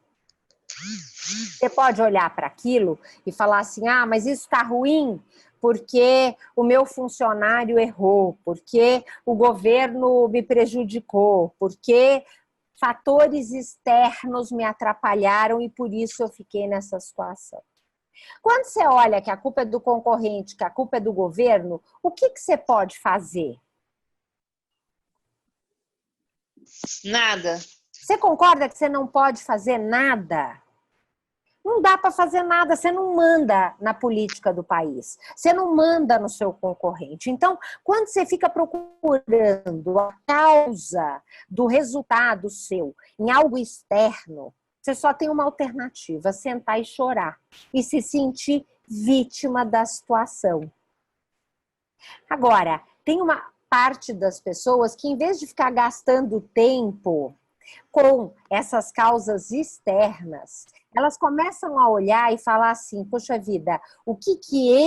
Speaker 1: Você pode olhar para aquilo e falar assim, ah, mas isso está ruim porque o meu funcionário errou, porque o governo me prejudicou, porque fatores externos me atrapalharam e por isso eu fiquei nessa situação. Quando você olha que a culpa é do concorrente, que a culpa é do governo, o que você pode fazer?
Speaker 3: Nada.
Speaker 1: Você concorda que você não pode fazer nada? Não dá para fazer nada, você não manda na política do país, você não manda no seu concorrente. Então, quando você fica procurando a causa do resultado seu em algo externo, você só tem uma alternativa, sentar e chorar e se sentir vítima da situação. Agora, tem uma parte das pessoas que, em vez de ficar gastando tempo com essas causas externas, elas começam a olhar e falar assim, poxa vida, o que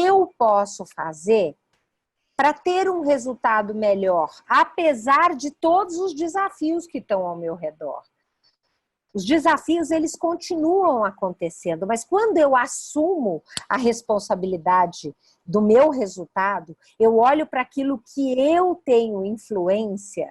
Speaker 1: eu posso fazer para ter um resultado melhor, apesar de todos os desafios que estão ao meu redor? Os desafios, eles continuam acontecendo, mas quando eu assumo a responsabilidade do meu resultado, eu olho para aquilo que eu tenho influência,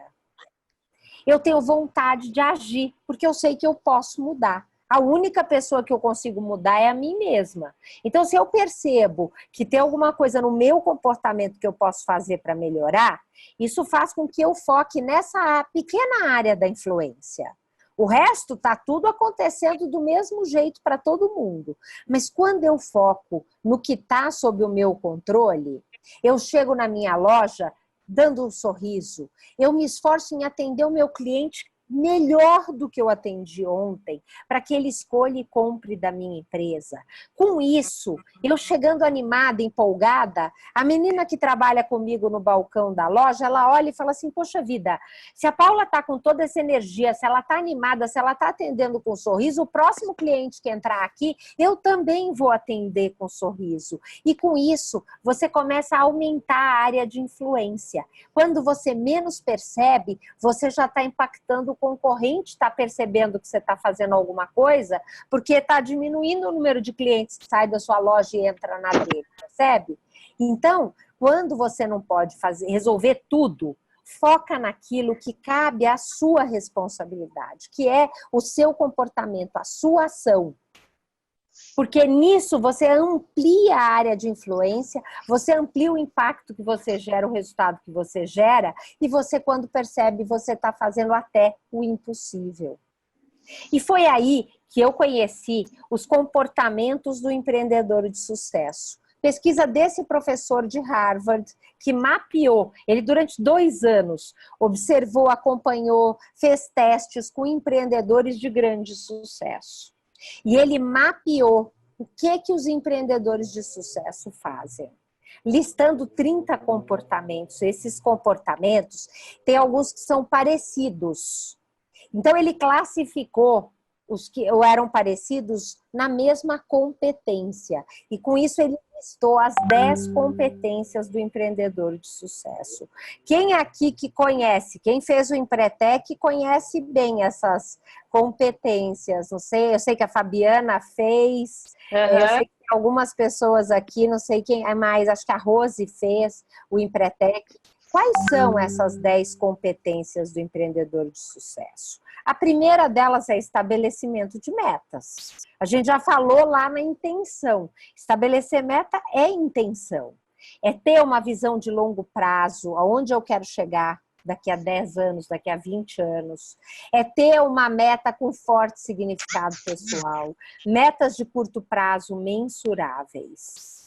Speaker 1: eu tenho vontade de agir, porque eu sei que eu posso mudar. A única pessoa que eu consigo mudar é a mim mesma. Então, se eu percebo que tem alguma coisa no meu comportamento que eu posso fazer para melhorar, isso faz com que eu foque nessa pequena área da influência. O resto está tudo acontecendo do mesmo jeito para todo mundo. Mas quando eu foco no que está sob o meu controle, eu chego na minha loja dando um sorriso, eu me esforço em atender o meu cliente melhor do que eu atendi ontem, para que ele escolha e compre da minha empresa. Com isso, eu chegando animada, empolgada, a menina que trabalha comigo no balcão da loja, ela olha e fala assim, poxa vida, se a Paula está com toda essa energia, se ela está animada, se ela está atendendo com sorriso, o próximo cliente que entrar aqui, eu também vou atender com sorriso. E com isso, você começa a aumentar a área de influência. Quando você menos percebe, você já está impactando o concorrente, está percebendo que você está fazendo alguma coisa, porque está diminuindo o número de clientes que sai da sua loja e entra na dele, percebe? Então, quando você não pode resolver tudo, foca naquilo que cabe à sua responsabilidade, que é o seu comportamento, a sua ação. Porque nisso você amplia a área de influência, você amplia o impacto que você gera, o resultado que você gera, e você, quando percebe, você está fazendo até o impossível. E foi aí que eu conheci os comportamentos do empreendedor de sucesso. Pesquisa desse professor de Harvard, que mapeou, ele durante 2 anos observou, acompanhou, fez testes com empreendedores de grande sucesso. E ele mapeou o que os empreendedores de sucesso fazem, listando 30 comportamentos. Esses comportamentos, tem alguns que são parecidos. Então, ele classificou os que eram parecidos na mesma competência. E com isso ele listou as 10 competências do empreendedor de sucesso. Quem aqui que conhece, quem fez o Empretec conhece bem essas competências. Não sei, eu sei que a Fabiana fez, eu sei que algumas pessoas aqui, não sei quem é mais, acho que a Rose fez o Empretec. Quais são essas 10 competências do empreendedor de sucesso? A primeira delas é estabelecimento de metas. A gente já falou lá na intenção. Estabelecer meta é intenção. É ter uma visão de longo prazo, aonde eu quero chegar daqui a 10 anos, daqui a 20 anos. É ter uma meta com forte significado pessoal. Metas de curto prazo mensuráveis.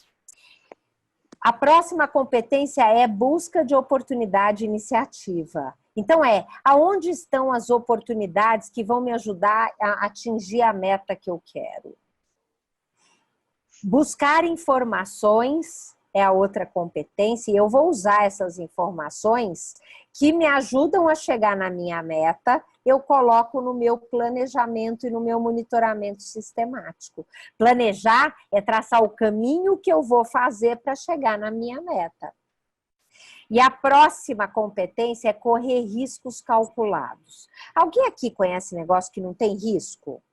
Speaker 1: A próxima competência é busca de oportunidade e iniciativa. Então aonde estão as oportunidades que vão me ajudar a atingir a meta que eu quero? Buscar informações é a outra competência, e eu vou usar essas informações que me ajudam a chegar na minha meta, eu coloco no meu planejamento e no meu monitoramento sistemático. Planejar é traçar o caminho que eu vou fazer para chegar na minha meta. E a próxima competência é correr riscos calculados. Alguém aqui conhece negócio que não tem risco?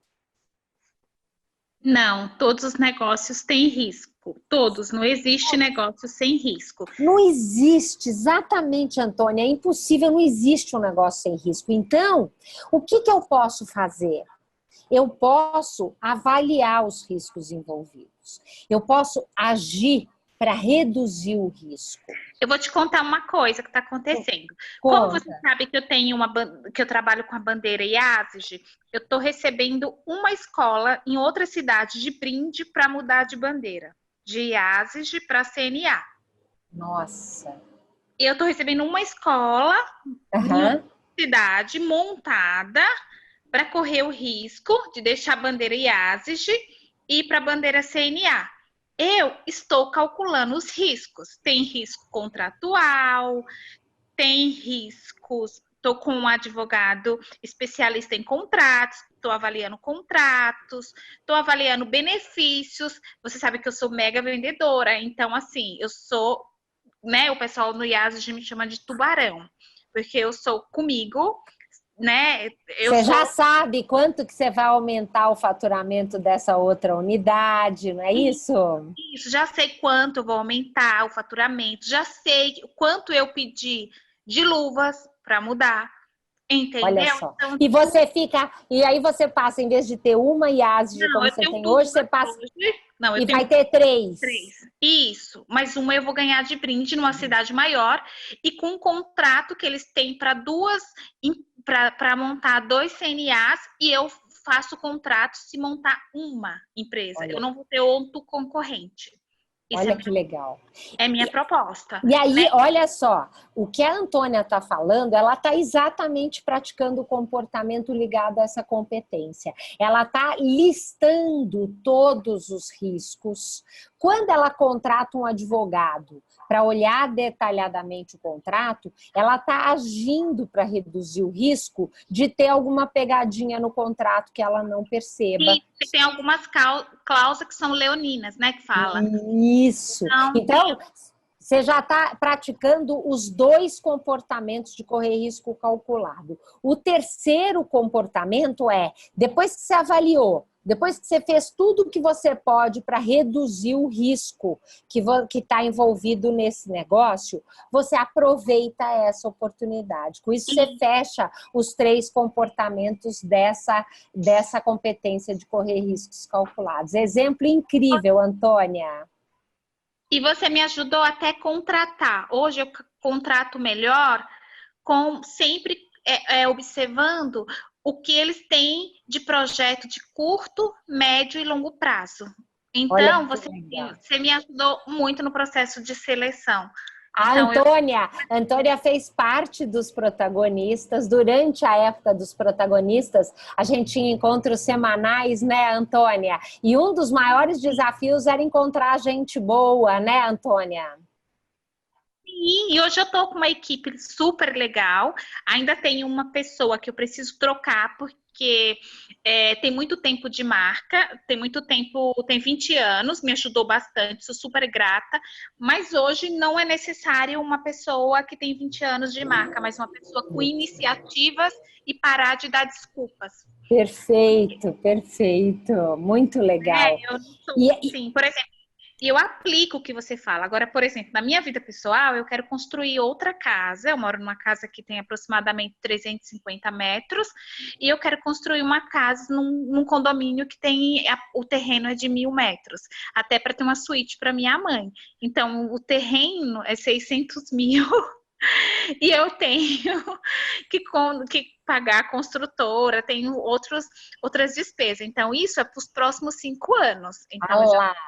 Speaker 5: Não, todos os negócios têm risco. Todos, não existe negócio sem risco.
Speaker 1: Não existe, exatamente, Antônia. É impossível, não existe um negócio sem risco. Então, o que eu posso fazer? Eu posso avaliar os riscos envolvidos. Eu posso agir para reduzir o risco.
Speaker 5: Eu vou te contar uma coisa que está acontecendo.
Speaker 1: Conta.
Speaker 5: Como você sabe que eu tenho que eu trabalho com a bandeira IASG, eu estou recebendo uma escola em outra cidade de brinde para mudar de bandeira, de IASG para CNA.
Speaker 1: Nossa.
Speaker 5: Eu estou recebendo uma escola em outra cidade montada para correr o risco de deixar a bandeira IASG e ir para a bandeira CNA. Eu estou calculando os riscos. Tem risco contratual, tem riscos. Estou com um advogado especialista em contratos, estou avaliando contratos, estou avaliando benefícios. Você sabe que eu sou mega vendedora, então, assim, eu sou, né? O pessoal no IASG me chama de tubarão, porque eu sou comigo. Né?
Speaker 1: Você já sabe quanto que você vai aumentar o faturamento dessa outra unidade, não é isso?
Speaker 5: Isso, já sei quanto eu vou aumentar o faturamento, já sei quanto eu pedi de luvas para mudar, entendeu?
Speaker 1: Olha só.
Speaker 5: Então,
Speaker 1: e você fica, e aí você passa, em vez de ter uma IASG como você tem hoje, você passa e vai ter 3.
Speaker 5: Isso, mas uma eu vou ganhar de brinde numa cidade maior e com um contrato que eles têm para para montar 2 CNAs, e eu faço o contrato se montar uma empresa.
Speaker 1: Olha.
Speaker 5: Eu não vou ter outro concorrente.
Speaker 1: Olha que legal.
Speaker 5: É minha proposta.
Speaker 1: E aí,
Speaker 5: né?
Speaker 1: olha só, o que a Antônia está falando, ela está exatamente praticando o comportamento ligado a essa competência. Ela está listando todos os riscos. Quando ela contrata um advogado para olhar detalhadamente o contrato, ela está agindo para reduzir o risco de ter alguma pegadinha no contrato que ela não perceba.
Speaker 5: E tem algumas cláusulas que são leoninas, né, que fala.
Speaker 1: Isso. Então, você já está praticando os 2 comportamentos de correr risco calculado. O terceiro comportamento é, depois que você avaliou, depois que você fez tudo o que você pode para reduzir o risco que está envolvido nesse negócio, você aproveita essa oportunidade. Com isso, você fecha os 3 comportamentos dessa competência de correr riscos calculados. Exemplo incrível, Antônia.
Speaker 5: E você me ajudou até a contratar. Hoje eu contrato melhor sempre observando o que eles têm de projeto de curto, médio e longo prazo. Então, você me ajudou muito no processo de seleção.
Speaker 1: A Antônia fez parte dos protagonistas. Durante a época dos protagonistas, a gente tinha encontros semanais, né, Antônia? E um dos maiores desafios era encontrar gente boa, né, Antônia?
Speaker 5: Sim, e hoje eu tô com uma equipe super legal. Ainda tem uma pessoa que eu preciso trocar, porque tem muito tempo de marca, tem muito tempo, tem 20 anos, me ajudou bastante, sou super grata. Mas hoje não é necessário uma pessoa que tem 20 anos de marca, mas uma pessoa com iniciativas e parar de dar desculpas.
Speaker 1: Perfeito, perfeito. Muito legal.
Speaker 5: Eu não sou, sim, por exemplo. E eu aplico o que você fala. Agora, por exemplo, na minha vida pessoal, eu quero construir outra casa. Eu moro numa casa que tem aproximadamente 350 metros. E eu quero construir uma casa num condomínio que tem... O terreno é de 1.000 metros. Até para ter uma suíte para minha mãe. Então, o terreno é 600 mil. E eu tenho que pagar a construtora, tenho outras despesas. Então, isso é para os próximos 5 anos. Então,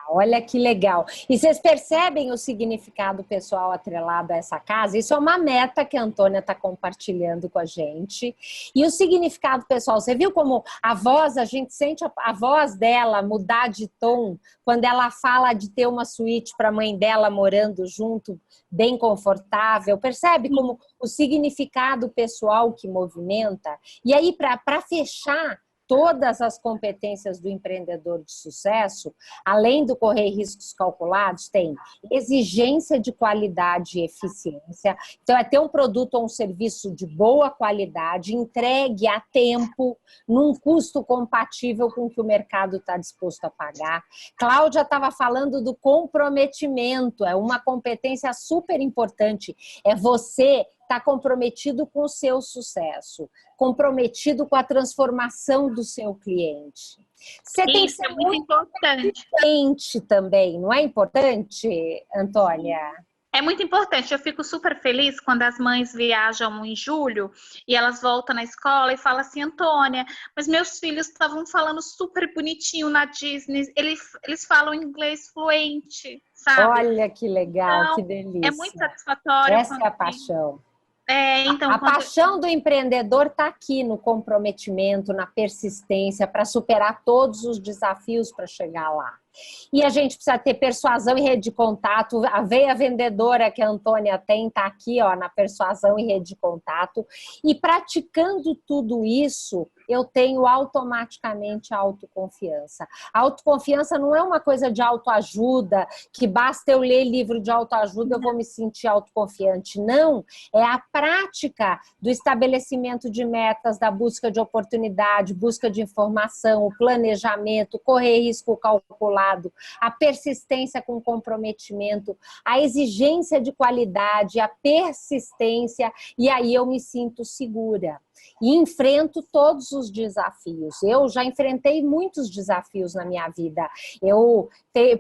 Speaker 1: olha que legal. E vocês percebem o significado pessoal atrelado a essa casa? Isso é uma meta que a Antônia está compartilhando com a gente. E o significado pessoal, você viu como a gente sente a voz dela mudar de tom quando ela fala de ter uma suíte para a mãe dela morando junto, bem confortável. Percebe como o significado pessoal que movimenta? E aí, para fechar todas as competências do empreendedor de sucesso, além do correr riscos calculados, tem exigência de qualidade e eficiência. Então, é ter um produto ou um serviço de boa qualidade, entregue a tempo, num custo compatível com o que o mercado está disposto a pagar. Cláudia estava falando do comprometimento, é uma competência super importante. É você estar comprometido com o seu sucesso, comprometido com a transformação do seu cliente. Você tem que ser muito importante também, não é importante, Antônia?
Speaker 5: É muito importante. Eu fico super feliz quando as mães viajam em julho e elas voltam na escola e falam assim, Antônia, mas meus filhos estavam falando super bonitinho na Disney, eles falam inglês fluente, sabe?
Speaker 1: Olha que legal,
Speaker 5: então,
Speaker 1: que delícia.
Speaker 5: É muito satisfatório.
Speaker 1: Essa é a paixão.
Speaker 5: Então,
Speaker 1: a paixão do empreendedor está aqui no comprometimento, na persistência, para superar todos os desafios para chegar lá. E a gente precisa ter persuasão e rede de contato. A veia vendedora que a Antônia tem está aqui, ó, na persuasão e rede de contato. E praticando tudo isso, eu tenho automaticamente autoconfiança. A autoconfiança não é uma coisa de autoajuda, que basta eu ler livro de autoajuda, eu vou me sentir autoconfiante. Não, é a prática do estabelecimento de metas, da busca de oportunidade, busca de informação, o planejamento, correr risco calculado, a persistência com comprometimento, a exigência de qualidade, a persistência, e aí eu me sinto segura. E enfrento todos os desafios. Eu já enfrentei muitos desafios na minha vida. Eu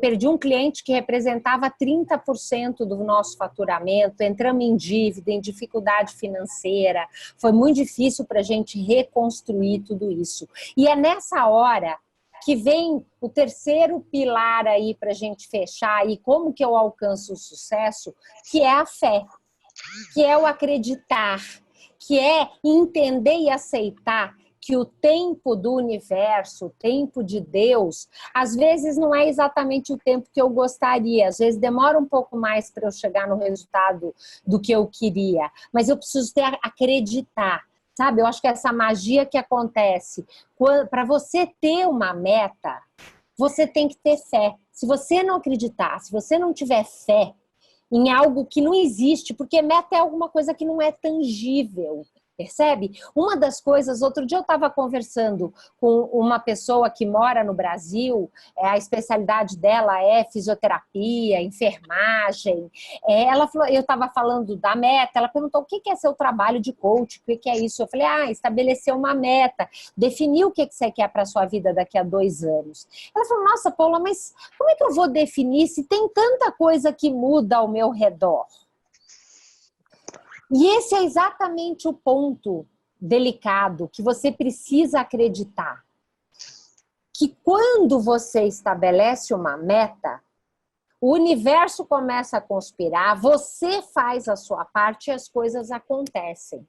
Speaker 1: perdi um cliente que representava 30% do nosso faturamento, entramos em dívida, em dificuldade financeira. Foi muito difícil para a gente reconstruir tudo isso. E é nessa hora que vem o terceiro pilar aí para a gente fechar e como que eu alcanço o sucesso, que é a fé, que é o acreditar, que é entender e aceitar que o tempo do universo, o tempo de Deus, às vezes não é exatamente o tempo que eu gostaria, às vezes demora um pouco mais para eu chegar no resultado do que eu queria, mas eu preciso acreditar. Sabe, eu acho que essa magia que acontece, para você ter uma meta, você tem que ter fé. Se você não acreditar, se você não tiver fé em algo que não existe, porque meta é alguma coisa que não é tangível, percebe? Uma das coisas, outro dia eu estava conversando com uma pessoa que mora no Brasil, a especialidade dela é fisioterapia, enfermagem. Ela falou, eu estava falando da meta, ela perguntou o que é seu trabalho de coach, o que é isso? Eu falei, estabelecer uma meta, definir o que você quer para a sua vida daqui a 2 anos. Ela falou, nossa, Paula, mas como é que eu vou definir se tem tanta coisa que muda ao meu redor? E esse é exatamente o ponto delicado que você precisa acreditar. Que quando você estabelece uma meta, o universo começa a conspirar, você faz a sua parte e as coisas acontecem.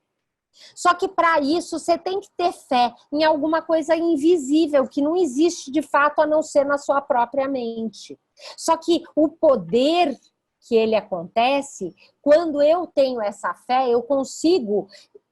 Speaker 1: Só que para isso você tem que ter fé em alguma coisa invisível, que não existe de fato a não ser na sua própria mente. Só que o poder que ele acontece, quando eu tenho essa fé, eu consigo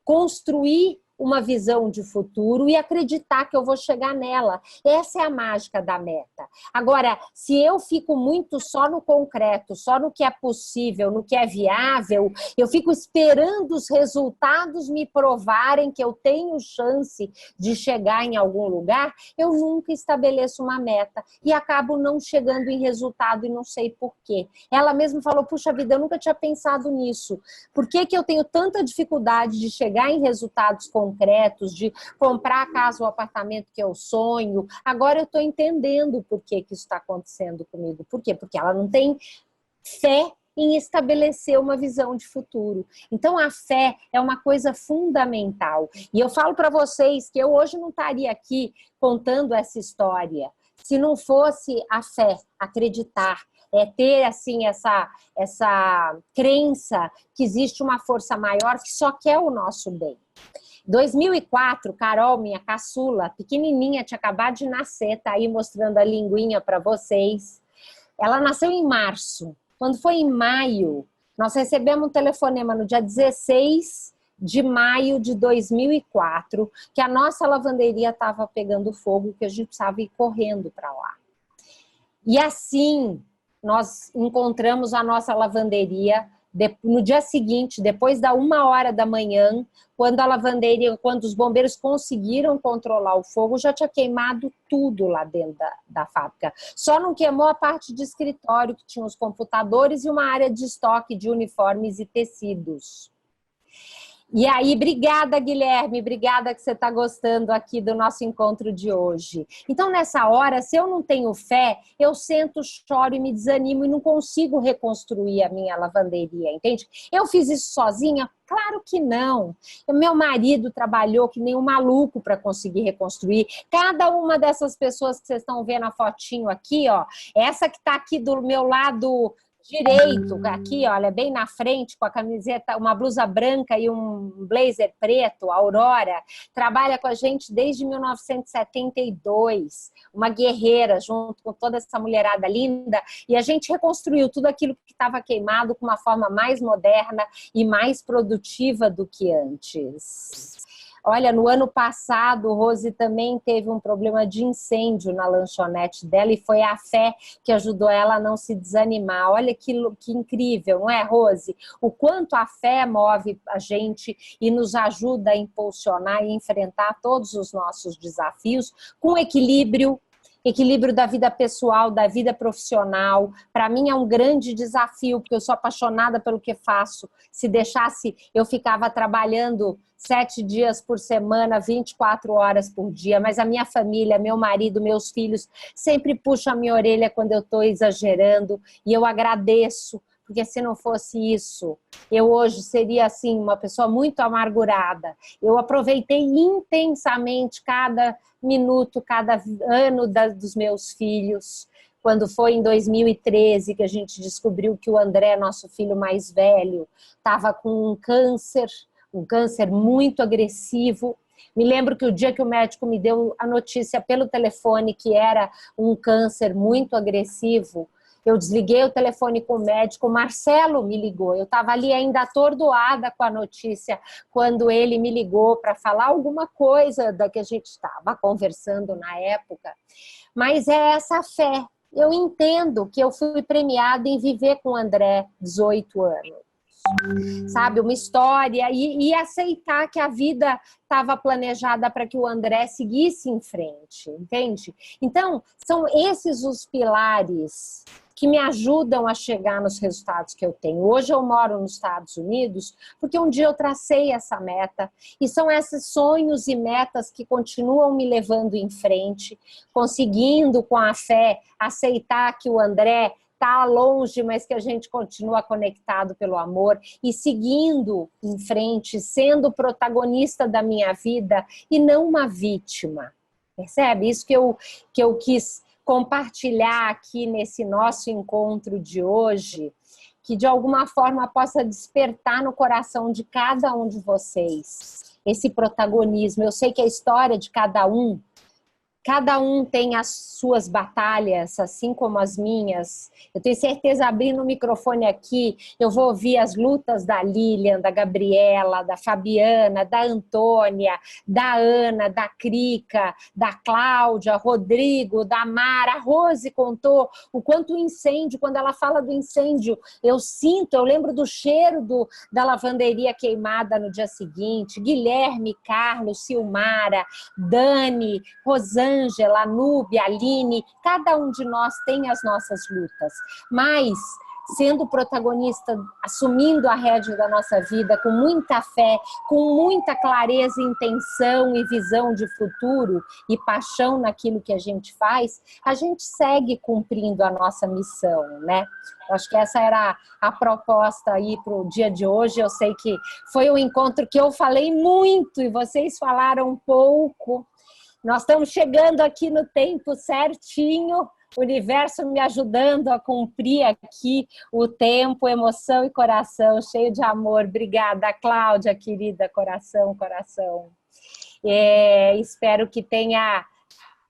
Speaker 1: construir uma visão de futuro e acreditar que eu vou chegar nela. Essa é a mágica da meta. Agora, se eu fico muito só no concreto, só no que é possível, no que é viável, eu fico esperando os resultados me provarem que eu tenho chance de chegar em algum lugar, eu nunca estabeleço uma meta e acabo não chegando em resultado e não sei por quê. Ela mesma falou, puxa vida, eu nunca tinha pensado nisso. Por que que eu tenho tanta dificuldade de chegar em resultados concretos, de comprar a casa ou apartamento que eu sonho? Agora eu estou entendendo por que que isso está acontecendo comigo. Por quê? Porque ela não tem fé em estabelecer uma visão de futuro. Então a fé é uma coisa fundamental. E eu falo para vocês que eu hoje não estaria aqui contando essa história se não fosse a fé, acreditar, ter assim essa crença que existe uma força maior que só quer o nosso bem. 2004, Carol, minha caçula, pequenininha, tinha acabado de nascer, tá aí mostrando a linguinha para vocês. Ela nasceu em março. Quando foi em maio, nós recebemos um telefonema no dia 16 de maio de 2004, que a nossa lavanderia estava pegando fogo, que a gente precisava ir correndo para lá. E assim, nós encontramos a nossa lavanderia no dia seguinte, depois da 1h da manhã, quando os bombeiros conseguiram controlar o fogo, já tinha queimado tudo lá dentro da fábrica. Só não queimou a parte de escritório, que tinha os computadores e uma área de estoque de uniformes e tecidos. E aí, obrigada, Guilherme, obrigada que você está gostando aqui do nosso encontro de hoje. Então, nessa hora, se eu não tenho fé, eu sento, choro e me desanimo e não consigo reconstruir a minha lavanderia, entende? Eu fiz isso sozinha? Claro que não. Meu marido trabalhou que nem um maluco para conseguir reconstruir. Cada uma dessas pessoas que vocês estão vendo a fotinho aqui, ó, essa que está aqui do meu lado direito, aqui, olha, bem na frente, com a camiseta, uma blusa branca e um blazer preto, a Aurora, trabalha com a gente desde 1972, uma guerreira junto com toda essa mulherada linda, e a gente reconstruiu tudo aquilo que estava queimado com uma forma mais moderna e mais produtiva do que antes. Olha, no ano passado, Rose também teve um problema de incêndio na lanchonete dela e foi a fé que ajudou ela a não se desanimar. Olha que incrível, não é, Rose? O quanto a fé move a gente e nos ajuda a impulsionar e enfrentar todos os nossos desafios com equilíbrio da vida pessoal, da vida profissional. Para mim é um grande desafio, porque eu sou apaixonada pelo que faço. Se deixasse, eu ficava trabalhando 7 dias por semana, 24 horas por dia, mas a minha família, meu marido, meus filhos sempre puxam a minha orelha quando eu estou exagerando, e eu agradeço, porque se não fosse isso, eu hoje seria assim, uma pessoa muito amargurada. Eu aproveitei intensamente cada minuto, cada ano dos meus filhos. Quando foi em 2013 que a gente descobriu que o André, nosso filho mais velho, estava com um câncer muito agressivo. Me lembro que o dia que o médico me deu a notícia pelo telefone que era um câncer muito agressivo, eu desliguei o telefone com o médico, o Marcelo me ligou. Eu estava ali ainda atordoada com a notícia quando ele me ligou para falar alguma coisa da que a gente estava conversando na época. Mas é essa fé. Eu entendo que eu fui premiada em viver com o André 18 anos. Sabe, uma história e aceitar que a vida estava planejada para que o André seguisse em frente, entende? Então, são esses os pilares que me ajudam a chegar nos resultados que eu tenho. Hoje eu moro nos Estados Unidos porque um dia eu tracei essa meta e são esses sonhos e metas que continuam me levando em frente, conseguindo com a fé aceitar que o André está longe, mas que a gente continua conectado pelo amor e seguindo em frente, sendo protagonista da minha vida e não uma vítima. Percebe? Isso que eu quis compartilhar aqui nesse nosso encontro de hoje, que de alguma forma possa despertar no coração de cada um de vocês esse protagonismo. Eu sei que a história de cada um Cada um tem as suas batalhas, assim como as minhas. Eu tenho certeza, abrindo o microfone aqui, eu vou ouvir as lutas da Lilian, da Gabriela, da Fabiana, da Antônia, da Ana, da Crica, da Cláudia, Rodrigo, da Mara. A Rose contou o quanto o incêndio, quando ela fala do incêndio, eu sinto, eu lembro do cheiro da lavanderia queimada no dia seguinte. Guilherme, Carlos, Silmara, Dani, Rosângela, Núbia, Aline, cada um de nós tem as nossas lutas, mas sendo protagonista, assumindo a rédea da nossa vida com muita fé, com muita clareza, intenção e visão de futuro e paixão naquilo que a gente faz, a gente segue cumprindo a nossa missão, né? Eu acho que essa era a proposta aí para o dia de hoje. Eu sei que foi um encontro que eu falei muito e vocês falaram um pouco. Nós estamos chegando aqui no tempo certinho, o universo me ajudando a cumprir aqui o tempo, emoção e coração, cheio de amor. Obrigada, Cláudia, querida, coração. Espero que tenha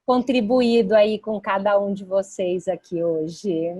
Speaker 1: contribuído aí com cada um de vocês aqui hoje.